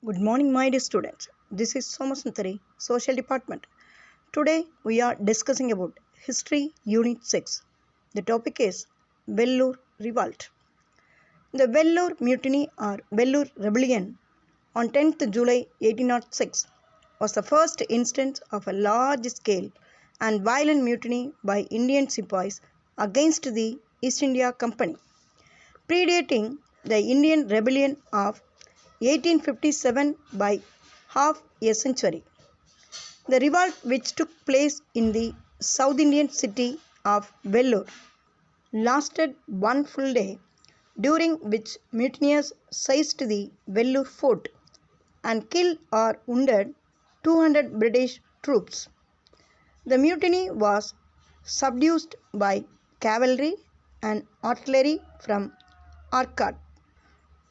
Good morning, my dear students. This is Somasantari, Social Department. Today we are discussing about History Unit 6. The topic is Vellore Revolt. The Vellore Mutiny or Vellore Rebellion on 10th July 1806 was the first instance of a large scale and violent mutiny by Indian sepoys against the East India Company, predating the Indian Rebellion of 1857 by half a century. The revolt, which took place in the South Indian city of Vellore, lasted one full day, during which mutineers seized the Vellore fort and killed or wounded 200 British troops. The mutiny was subdued by cavalry and artillery from Arcot.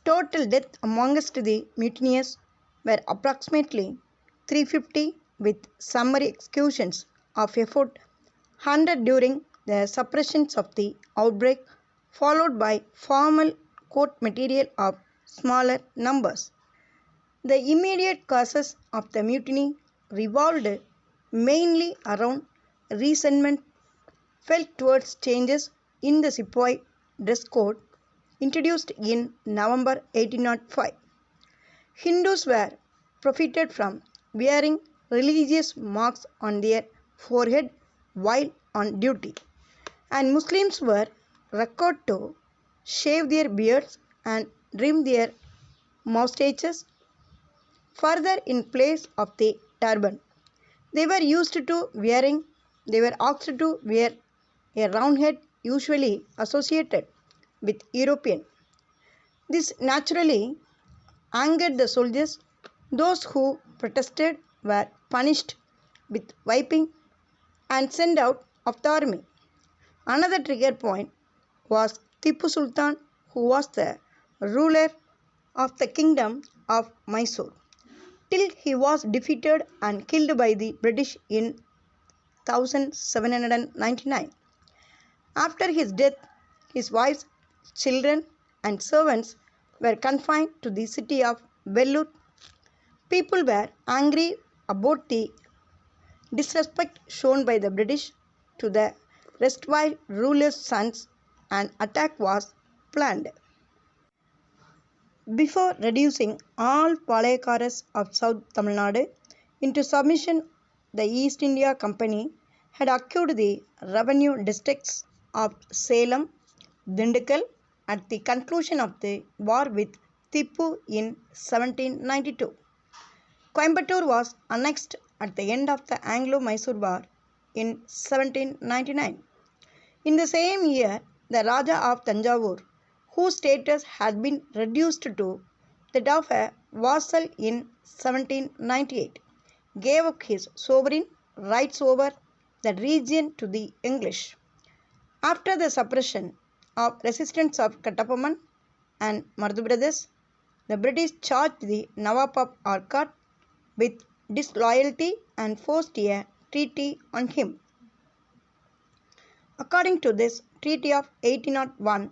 Total death amongst the mutineers were approximately 350, with summary executions of a foot 100 during the suppressions of the outbreak, followed by formal court material of smaller numbers. The immediate causes of the mutiny revolved mainly around resentment felt towards changes in the sepoy dress code introduced in November 1805. Hindus were prohibited from wearing religious marks on their forehead while on duty, and Muslims were required to shave their beards and trim their moustaches further in place of the turban. They were used to wearing, they were asked to wear a round head usually associated with European. This naturally angered the soldiers. Those who protested were punished with whipping and sent out of the army. Another trigger point was Tipu Sultan, who was the ruler of the kingdom of Mysore, till he was defeated and killed by the British in 1799. After his death, his wives, children, and servants were confined to the city of Vellore. People were angry about the disrespect shown by the British to the erstwhile ruler's sons. An attack was planned. Before reducing all Palayakaras of South Tamil Nadu into submission, the East India Company had acquired the revenue districts of Salem, Dindigul at the conclusion of the war with Tipu in 1792. Coimbatore was annexed at the end of the Anglo-Mysore War in 1799. In the same year, the Raja of Tanjavur, whose status had been reduced to that of a vassal in 1798, gave up his sovereign rights over that region to the English. After the suppression of resistance of Kattapomman and Mardu brothers, the British charged the Nawab of Arcot with disloyalty and forced a treaty on him. According to this Treaty of 1801,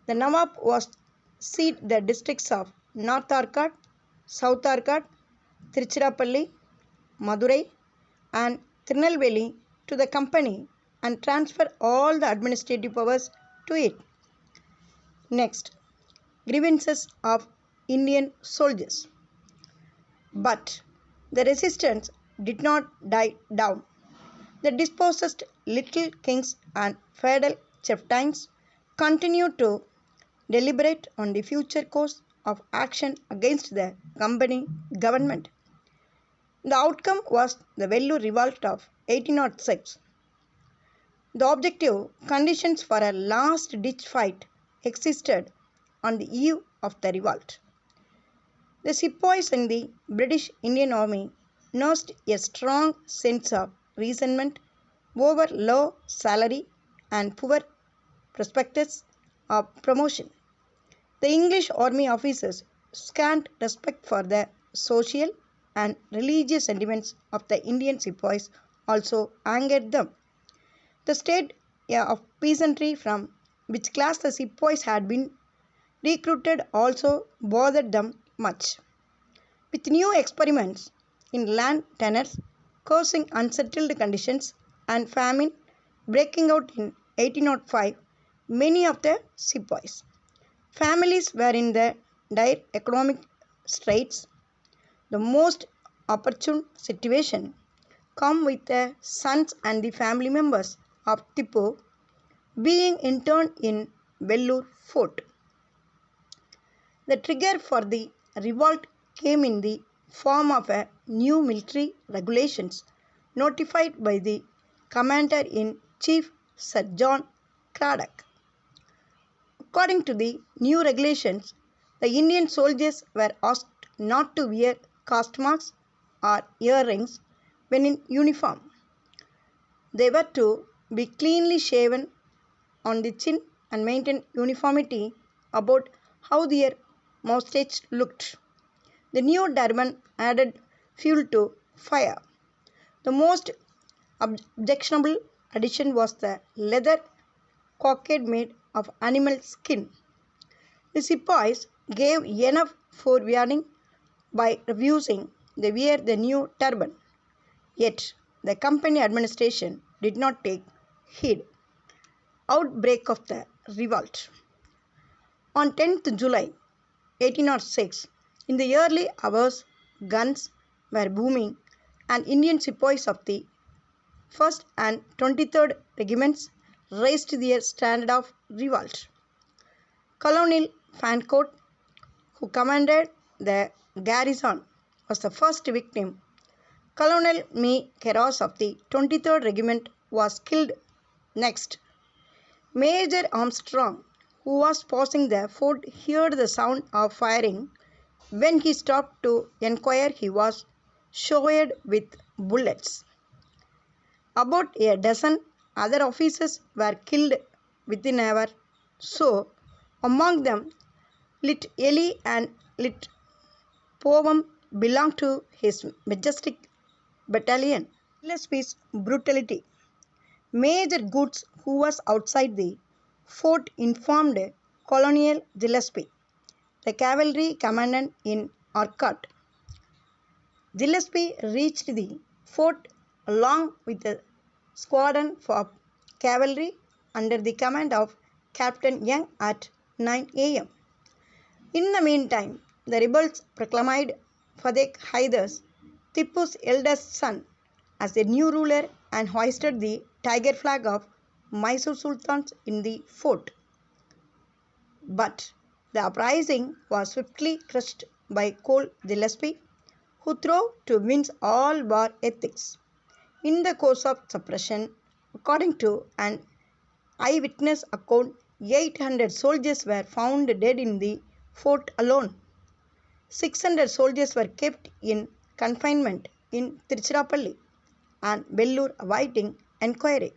the Nawab was cede the districts of North Arcot, South Arcot, Tiruchirappalli, Madurai, and Tirunelveli to the company and transfer all the administrative powers to it. Next, grievances of Indian soldiers. But the resistance did not die down. The dispossessed little kings and feudal chieftains continued to deliberate on the future course of action against the company government. The outcome was the Vellore Revolt of 1806. The objective conditions for a last-ditch fight existed on the eve of the revolt. The sepoys in the British Indian Army nursed a strong sense of resentment over low salary and poor prospects of promotion. The English army officers' scant respect for the social and religious sentiments of the Indian sepoys also angered them. The state of peasantry from which class the sepoys had been recruited also bothered them much. With new experiments in land tenures causing unsettled conditions and famine breaking out in 1805, many of the sepoys families were in the dire economic straits. The most opportune situation come with the sons and the family members of Tipu being interned in Vellore Fort. The trigger for the revolt came in the form of a new military regulations notified by the Commander-in-Chief Sir John Cradock. According to the new regulations, the Indian soldiers were asked not to wear caste marks or earrings when in uniform. They were to be cleanly shaven on the chin and maintain uniformity about how their moustache looked. The new turban added fuel to fire. The most objectionable addition was the leather cockade made of animal skin. The sepoys gave enough forewarning by refusing to wear the new turban. Yet the company administration did not take heed. Outbreak of the revolt. On 10th July 1806, in the early hours, guns were booming and Indian sepoys of the 1st and 23rd Regiments raised their standard of revolt. Colonel Fancourt, who commanded the garrison, was the first victim. Colonel Me Keras of the 23rd Regiment was killed next. Major Armstrong, who was passing the fort, heard the sound of firing. When he stopped to inquire, he was showered with bullets. About a dozen other officers were killed within an hour. So, among them, Lit Eli and Lit Powam belonged to his majestic battalion. Gillespie's brutality. Major Goods, who was outside the fort, informed Colonel Gillespie, the cavalry commandant in Arcot. Gillespie reached the fort along with a squadron of cavalry under the command of Captain Young at 9 a.m. In the meantime, the rebels proclaimed Fateh Haidar's, Tipu's eldest son, as the new ruler and hoisted the tiger flag of Mysore Sultans in the fort. But the uprising was swiftly crushed by Cole Gillespie, who strove to win all war ethics. In the course of suppression, according to an eyewitness account, 800 soldiers were found dead in the fort alone. 600 soldiers were kept in confinement in Tiruchirappalli and Vellore awaiting enquiry.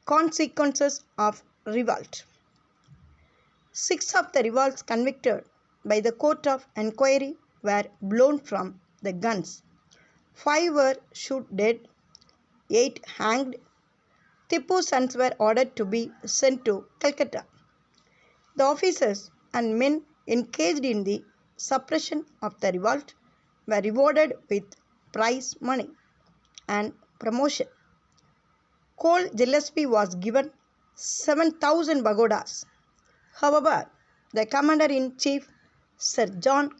Consequences of revolt. 6 of the rebels convicted by the court of enquiry were blown from the guns. 5 were shot dead, 8 hanged. Tipu's sons were ordered to be sent to Calcutta. The officers and men engaged in the suppression of the revolt were rewarded with prize money and promotion. Cole Gillespie was given 7,000 pagodas. However, the Commander-in-Chief Sir John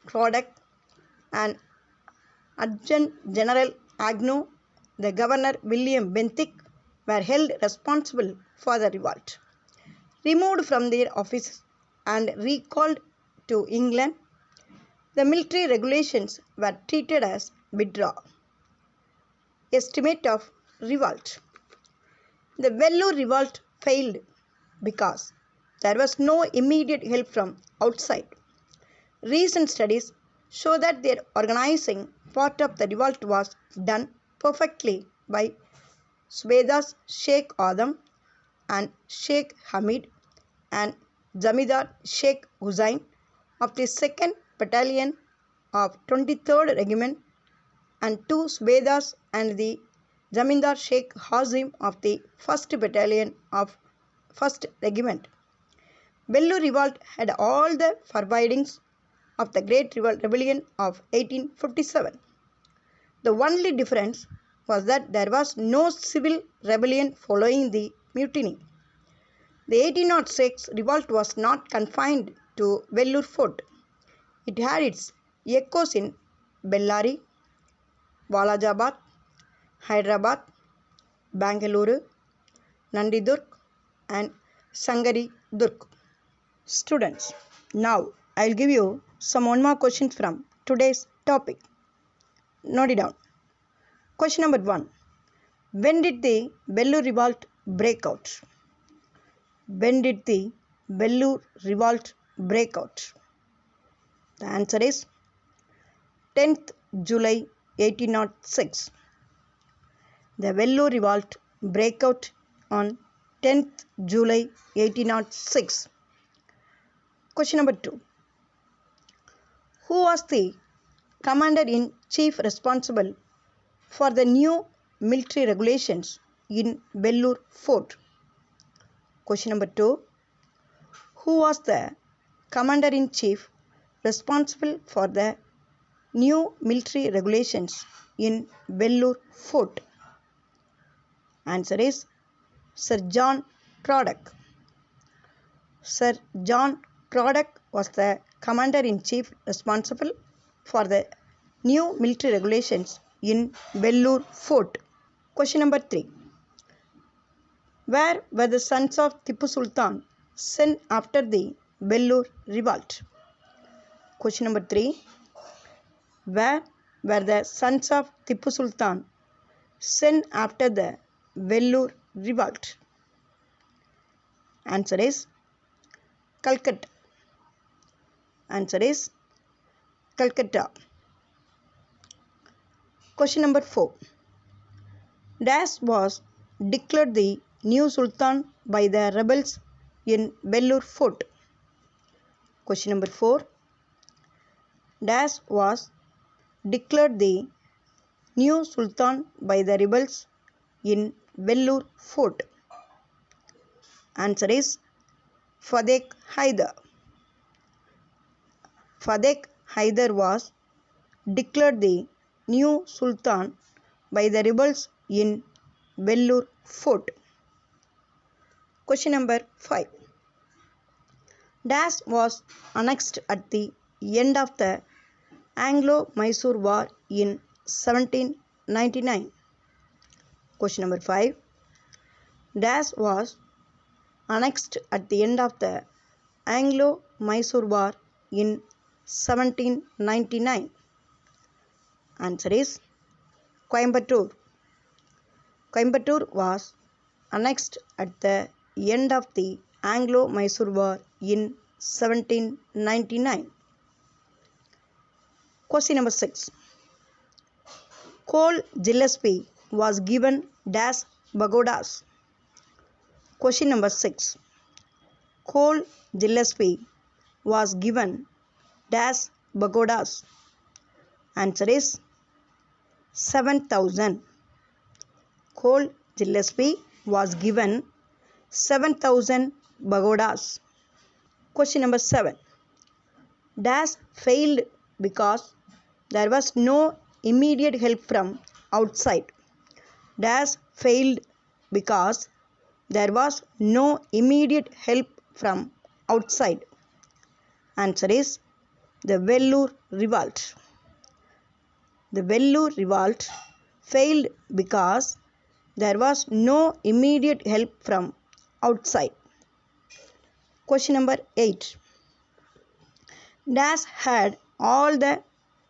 Cradock and Adjutant General Agnew, the Governor William Bentinck were held responsible for the revolt. Removed from their offices and recalled to England, the military regulations were treated as withdrawal. Estimate of revolt. The Vellore revolt failed because there was no immediate help from outside. Recent studies show that their organizing part of the revolt was done perfectly by Subedas Sheikh Adam and Sheikh Hamid and Zamidar Sheikh Hussain of the 2nd Battalion of 23rd Regiment and 2 Subedas and the Zamindar Sheikh Hazim of the 1st Battalion of 1st Regiment. Vellore revolt had all the forebodings of the Great Rebellion of 1857. The only difference was that there was no civil rebellion following the mutiny. The 1806 revolt was not confined to Vellore Fort. It had its echoes in Bellary, Walajabad, Hyderabad, Bangalore, Nandidurg and Sangaridurg. Students, now I will give you some one more questions from today's topic. Note it down. Question number 1. When did the Vellore revolt break out? When did the Vellore revolt break out? The answer is 10th July 1806. The Vellore revolt break out on 10th July 1806. Question number 2. Who was the commander-in-chief responsible for the new military regulations in Vellore Fort? Question number 2. Who was the commander-in-chief responsible for the new military regulations in Vellore Fort? Answer is Sir John Braddock. Sir John Braddock was the commander-in-chief responsible for the new military regulations in Vellore Fort. Question number 3. Where were the sons of Tipu Sultan sent after the Vellore revolt? Question number 3. Where were the sons of Tipu Sultan sent after the Vellore revolt? Answer is Calcutta. Answer is Calcutta. Question number 4. Dash was declared the new Sultan by the rebels in Vellore Fort. Question number 4. Dash was declared the new Sultan by the rebels in Vellore Fort. Answer is Fateh Haidar. Fateh Haidar was declared the new Sultan by the rebels in Vellore Fort. Question number 5. Dash was annexed at the end of the Anglo-Mysore War in 1799. Question number 5. Dash was annexed at the end of the Anglo-Mysore War in 1799. Answer is Coimbatore. Coimbatore was annexed at the end of the Anglo-Mysore War in 1799. Question number 6. Cole Gillespie was given dash pagodas. Question number 6. Cole Gillespie was given dash pagodas. Answer is 7,000. Cole Gillespie was given 7,000 pagodas. Question number 7. Dash failed because there was no immediate help from outside. Dash failed because there was no immediate help from outside. Answer is the Vellore revolt. The Vellore revolt failed because there was no immediate help from outside. Question number 8. Dash had all the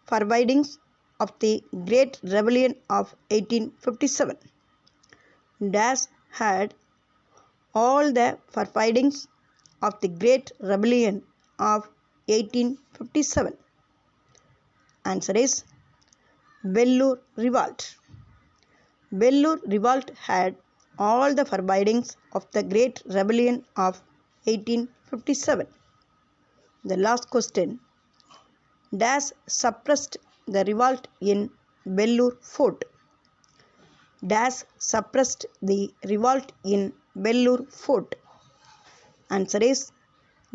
forebodings of the Great Rebellion of 1857. Dash had all the forebodings of the Great Rebellion of 1857. Answer is Vellore revolt. Vellore revolt had all the forebodings of the Great Rebellion of 1857. The last question. Dash suppressed the revolt in Vellore Fort. Dash suppressed the revolt in Vellore Fort. Answer is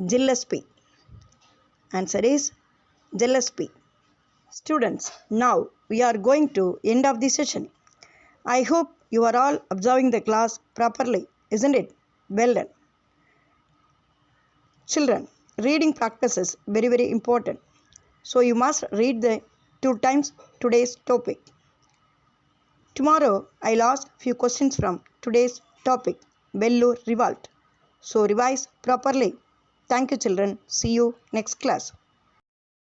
Gillespie. Answer is jealousy. Students, now we are going to end of the session. I hope you are all observing the class properly, isn't it? Well done. Children, reading practice is very important. So you must read the 2 times today's topic. Tomorrow I'll ask few questions from today's topic, Vellore Revolt. So revise properly. Thank you children. See you next class.